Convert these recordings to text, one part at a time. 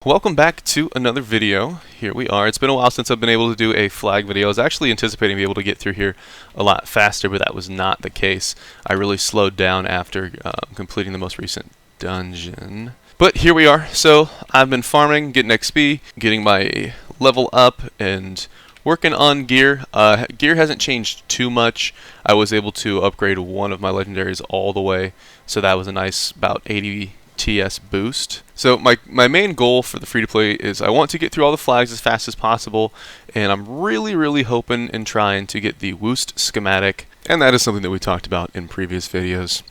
Welcome back to another video. Here we are. It's been a while since I've been able to do a flag video. I was actually anticipating being able to get through here a lot faster, but that was not the case. I really slowed down after completing the most recent dungeon. But here we are. So I've been farming, getting XP, getting my level up, and working on gear. Gear hasn't changed too much. I was able to upgrade one of my legendaries all the way, so that was a nice about 80 TS boost. So my main goal for the free-to-play is I want to get through all the flags as fast as possible, and I'm really hoping and trying to get the Woost schematic, and that is something that we talked about in previous videos.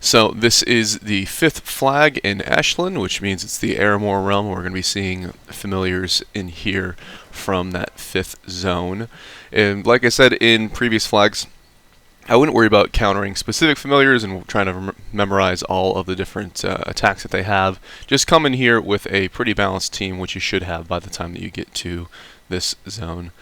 So this is the 5th flag in Ashland, which means it's the Aramore realm. We're going to be seeing familiars in here from that 5th zone. And like I said in previous flags, I wouldn't worry about countering specific familiars and trying to memorize all of the different attacks that they have. Just come in here with a pretty balanced team, which you should have by the time that you get to this zone.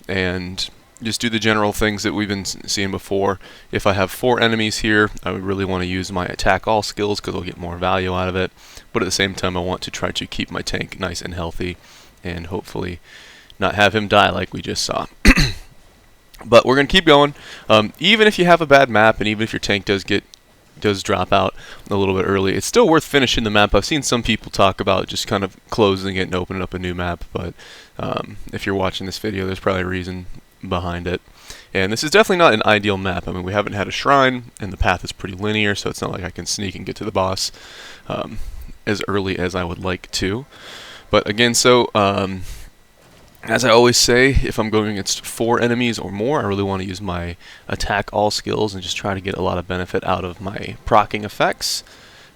And just do the general things that we've been seeing before. If I have 4 enemies here, I would really want to use my attack all skills because I'll get more value out of it. But at the same time, I want to try to keep my tank nice and healthy and hopefully not have him die like we just saw. But we're going to keep going. Even if you have a bad map, and even if your tank does drop out a little bit early, it's still worth finishing the map. I've seen some people talk about just kind of closing it and opening up a new map, but if you're watching this video, there's probably a reason behind it. And this is definitely not an ideal map. I mean, we haven't had a shrine, and the path is pretty linear, so it's not like I can sneak and get to the boss as early as I would like to. But again, so as I always say, if I'm going against 4 enemies or more, I really want to use my attack all skills and just try to get a lot of benefit out of my proccing effects.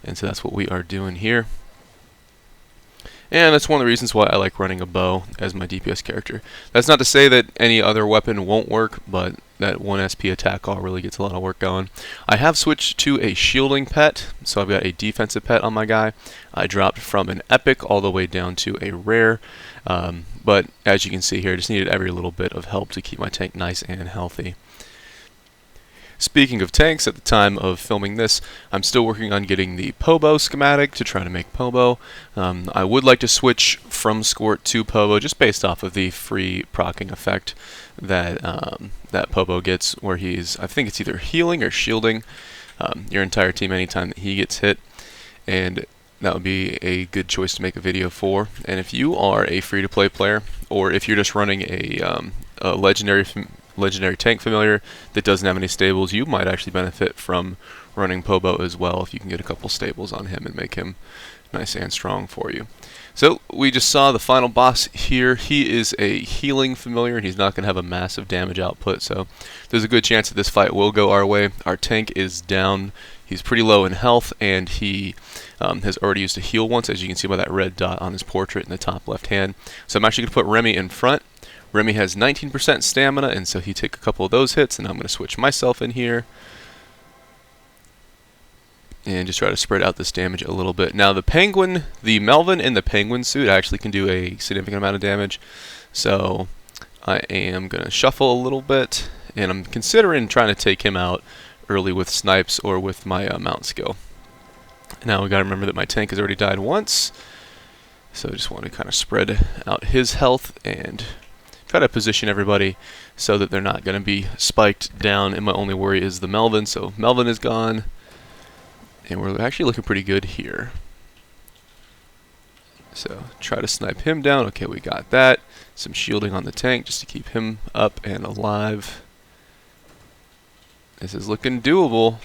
And so that's what we are doing here. And that's one of the reasons why I like running a bow as my DPS character. That's not to say that any other weapon won't work, but that 1 SP attack all really gets a lot of work going. I have switched to a shielding pet, so I've got a defensive pet on my guy. I dropped from an epic all the way down to a rare, but as you can see here, I just needed every little bit of help to keep my tank nice and healthy. Speaking of tanks, at the time of filming this, I'm still working on getting the Pobo schematic to try to make Pobo. I would like to switch from Squirt to Pobo just based off of the free proccing effect that that Pobo gets, where he's, I think it's either healing or shielding your entire team anytime that he gets hit, and that would be a good choice to make a video for. And if you are a free-to-play player, or if you're just running a legendary tank familiar that doesn't have any stables, you might actually benefit from running Pobo as well if you can get a couple stables on him and make him nice and strong for you. So we just saw the final boss here. He is a healing familiar and he's not going to have a massive damage output, so there's a good chance that this fight will go our way. Our tank is down. He's pretty low in health, and he has already used a heal once, as you can see by that red dot on his portrait in the top left hand. So I'm actually going to put Remy in front. Remy has 19% stamina, and so he take a couple of those hits, and I'm going to switch myself in here and just try to spread out this damage a little bit. Now the Melvin in the penguin suit actually can do a significant amount of damage, so I am going to shuffle a little bit, and I'm considering trying to take him out early with snipes or with my mount skill. Now we got to remember that my tank has already died once, so I just want to kind of spread out his health and try to position everybody so that they're not going to be spiked down, and my only worry is the Melvin. So Melvin is gone, and we're actually looking pretty good here. So try to snipe him down. Okay, we got that. Some shielding on the tank just to keep him up and alive. This is looking doable.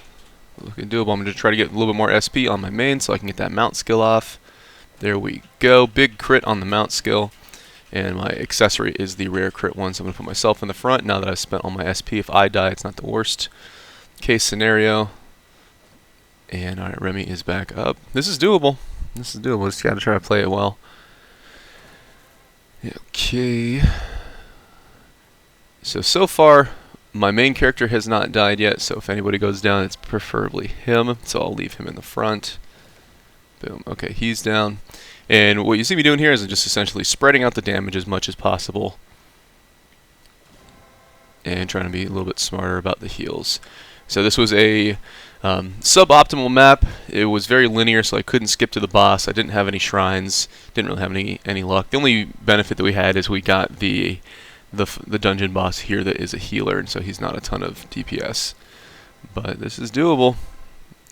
Looking doable. I'm going to try to get a little bit more SP on my main so I can get that mount skill off. There we go. Big crit on the mount skill. And my accessory is the rare crit one, so I'm going to put myself in the front now that I've spent all my SP. If I die, it's not the worst case scenario. And alright, Remy is back up. This is doable. This is doable. Just got to try to play it well. Okay. So far, my main character has not died yet, so if anybody goes down, it's preferably him. So I'll leave him in the front. Boom. Okay, he's down. And what you see me doing here is just essentially spreading out the damage as much as possible and trying to be a little bit smarter about the heals. So this was a Suboptimal map. It was very linear, so I couldn't skip to the boss. I didn't have any shrines. Didn't really have any luck. The only benefit that we had is we got the dungeon boss here that is a healer, and so he's not a ton of DPS. But this is doable.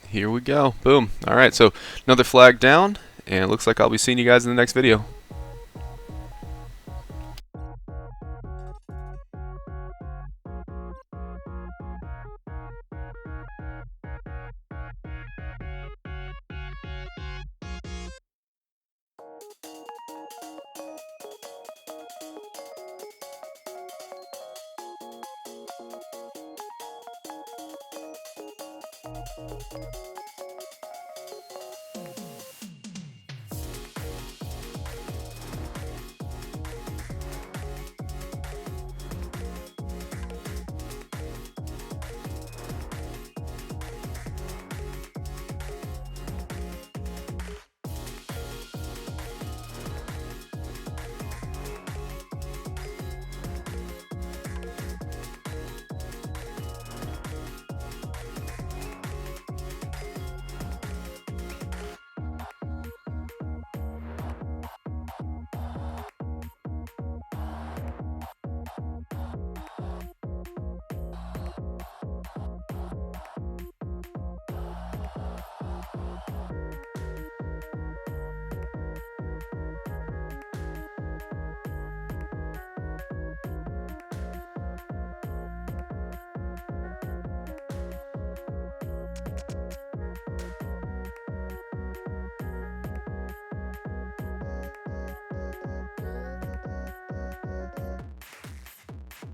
Here we go. Boom. All right, so another flag down, and it looks like I'll be seeing you guys in the next video.